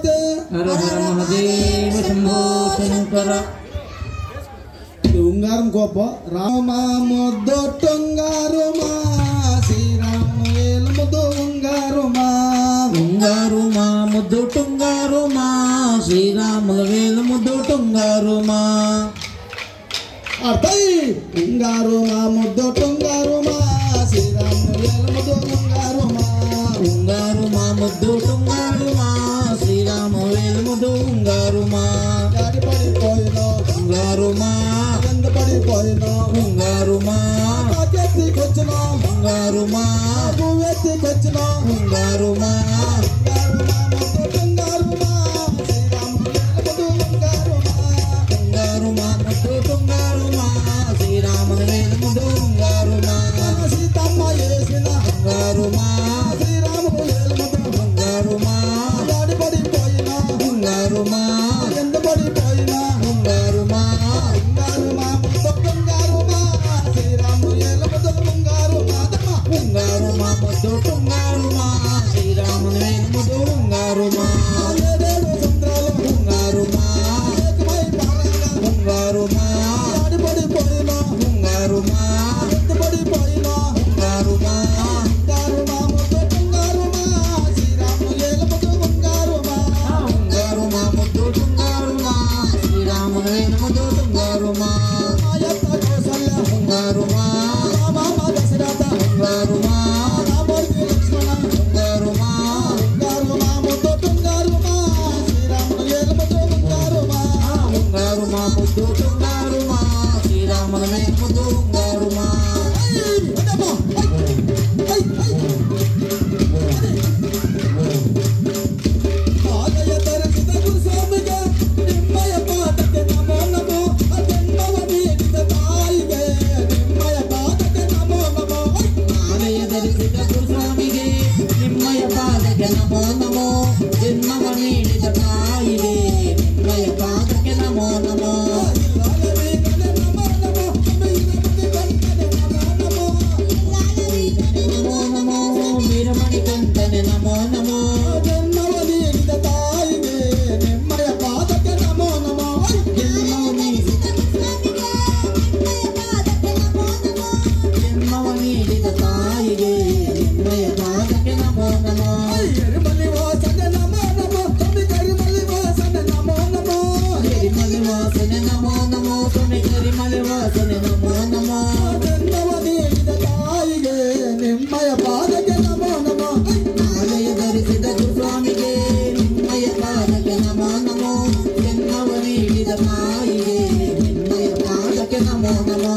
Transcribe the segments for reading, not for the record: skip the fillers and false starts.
पार्वती हर हर महादेव शंभो शंकर ఉంగారం కోప రామ ముద్దొట్టొంగారుమా శ్రీరాముల ముద్దు ఉంగారుమా ఉంగారుమా ముద్దొట్టొంగారుమా శ్రీరాముల వేల ముద్దొట్టొంగారుమా అర్థై ఉంగారుమా ముద్దొట్టొంగారుమా శ్రీరాముల వేల ముద్దు ఉంగారుమా ఉంగారుమా ముద్దొట్టొంగారుమా శ్రీరాముల వేల ముద్దు ఉంగారుమా గాడి పడిపోయినో ఉంగారుమా ఎంత పడిపోయినో ఉంగారుమా పాకెత్తికొచ్చినో ఉంగారుమా పువ్వెత్తికొచ్చినో ఉంగారుమా ఉంగారుమా ముద్దొట్టొంగారుమా శ్రీరాముల వేల ముద్దు ఉంగారుమా సీతమ్మ చేసిన ఉంగారుమా శ్రీరాముల వేల ముద్దు ఉంగారుమా గాడి పడిపోయినా ఉంగారుమా ఎంత పడిపోయినా ఉంగారుమా ఉంగారుమా ముద్దొట్టొంగారుమా శ్రీరాముల వేల ముద్దు ఉంగారుమా ఉంగారుమా ముద్దొట్టొంగారుమా శ్రీరాముల వేల ముద్దు ఉంగారుమా ఏడేడు సంద్రాలు ఉంగారుమా ఏకమై పారంగా ఉంగారుమా గాడి పడిపోయినా ఉంగారుమా ఎంత పడిపోయినా ఉంగారుమా ఉంగారుమా ముద్దొట్టొంగారుమా శ్రీరాముల వేల ముద్దు ఉంగారుమా ఉంగారుమా ముద్దొట్టొంగారుమా శ్రీరాముల వేల ముద్దు ఉంగారుమా ఆయత్త కౌసల్య ఉంగారుమా రామ దశరథ ఉంగారుమా రామూర్తి లక్ష్మణ ఉంగారుమా ఉంగారుమా ముద్దొట్టొంగారుమా శ్రీరాముల వేల ముద్దు ఉంగారుమా ఉంగారుమా ముద్దొట్టొంగారుమా శ్రీరాముల వేల ముద్దు ఉంగారుమా ఆలయ దర్శిత గురుస్వామిಗೆ ನಿಮ್ಮಯ ಪಾದಕ್ಕೆ ನಮೋ ನಮೋ ಅಜನ್ಮವ ನೀಡಿದ ತಾಯಿಗೆ ನಿಮ್ಮಯ ಪಾದಕ್ಕೆ ನಮೋ ನಮೋ ಆಲಯ ಧರಿಸಿದ ಗುರುಸ್ವಾಮಿಗೆ ನಿಮ್ಮಯ ಪಾದಕ್ಕೆ ನಮೋ ನಮೋ ಜನ್ಮವ ನೀಡಿದ ತಾಯಿಗೆ ನಿಮ್ಮಯ ಪಾದಕ್ಕೆ ನಮೋ ನಮೋ ನಮೋ ನಮೋ ವೀರಮಣಿ ಕಂಠನೆ ನಮೋ ನಮೋ ಜನ್ಮವ ನೀಡಿದ ತಾಯಿಗೆ ನಿಮ್ಮಯ ಪಾದಕ್ಕೆ ನಮೋ ನಮೋ ಜನ್ಮವ ನೀಡಿದ ತಾಯಿಗೆ ನಿಮ್ಮಯ ಪಾದಕ್ಕೆ ನಮೋ ನಮೋ ಎರಿಮಲಿ ವಾಸನೆ ನಮೋ ನಮೋ ಸ್ವಾಮಿ ಕರಿಮಲಿ ವಾಸನೆ ನಮೋ ನಮೋ ಕರಿಮಲೆ ವಾಸನೆ ನಮೋ ನಮೋ ಸ್ವಾಮಿ ಕರಿಮಲೆ ವಾಸನೆ ನಮೋ ನಮೋ ಜನ್ಮವ ನೀಡಿದ ತಾಯಿಗೆ ನಿಮ್ಮಯ ಪಾದಕ್ಕೆ ನಮೋ ನಮೋ ಆಲಯ ಧರಿಸಿದ ಗುರುಸ್ವಾಮಿಗೆ ನಿಮ್ಮಯ ಪಾದಕ್ಕೆ ನಮೋ ನಮೋ ಜನ್ಮವ ನೀಡಿದ ತಾಯಿಗೆ ನಿಮ್ಮಯ ಪಾದಕ್ಕೆ ನಮೋ ನಮೋ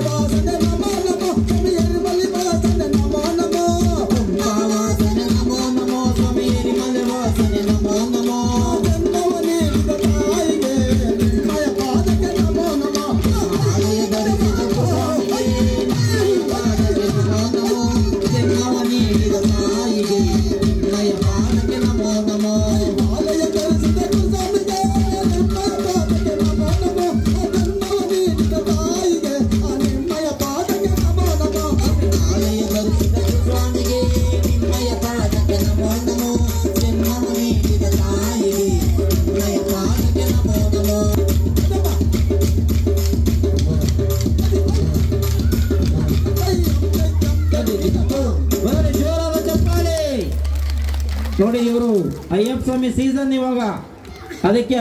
ವಾಸನೆ ನಮೋ ನಮೋ ಸ್ವಾಮಿ ಎರಿಮಲಿ ವಾಸನೆ ನಮೋ ನಮೋ ವಾಸನೆ ನಮೋ ನಮೋ ಸ್ವಾಮಿ ಎರಿಮಲೆ ವಾಸನೆ ನಮೋ ನಮೋ ಜನ್ಮವ ನೀಡಿದ ತಾಯಿಗೆ ನಿಮ್ಮಯ ಪಾದಕ್ಕೆ ನಮೋ ನಮೋ ಆಲಯ ಧರಿಸಿದ ಗುರುಸ್ವಾಮಿಗೆ ನಿಮ್ಮಯ ಪಾದಕ್ಕೆ ನಮೋ ನಮೋ ಜನ್ಮವ ನೀಡಿದ ತಾಯಿಗೆ ನಿಮ್ಮಯ ಪಾದಕ್ಕೆ ನಮೋ ನಮೋ ಆಲಯ ದರ್ಶಿತ ಗುರುಸ್ವಾಮಿಗೆ ನಿಮ್ಮಯ ಪಾದಕ್ಕೆ ನಮೋ ನಮೋ ಜನ್ಮವ ನೀಡಿದ ತಾಯಿಗೆ ನಿಮ್ಮಯ ಪಾದಕ್ಕೆ ನಮೋ ನಮೋ ಆಲಯ ಧರಿಸಿದ ಗುರುಸ್ವಾಮಿಗೆ ನಿಮ್ಮಯ ಪಾದಕ್ಕೆ ನಮೋ ನಮೋ ಜನ್ಮವ ನೀಡಿದ ತಾಯಿಗೆ ನಿಮ್ಮಯ ಪಾದಕ್ಕೆ ನಮೋ ನಮೋ ಬರೀ ಜೋರಾದ ಚಪ್ಪಾಳೆ ನೋಡಿ. ಇವರು ಅಯ್ಯಪ್ಪ ಸ್ವಾಮಿ ಸೀಸನ್ ಇವಾಗ, ಅದಕ್ಕೆ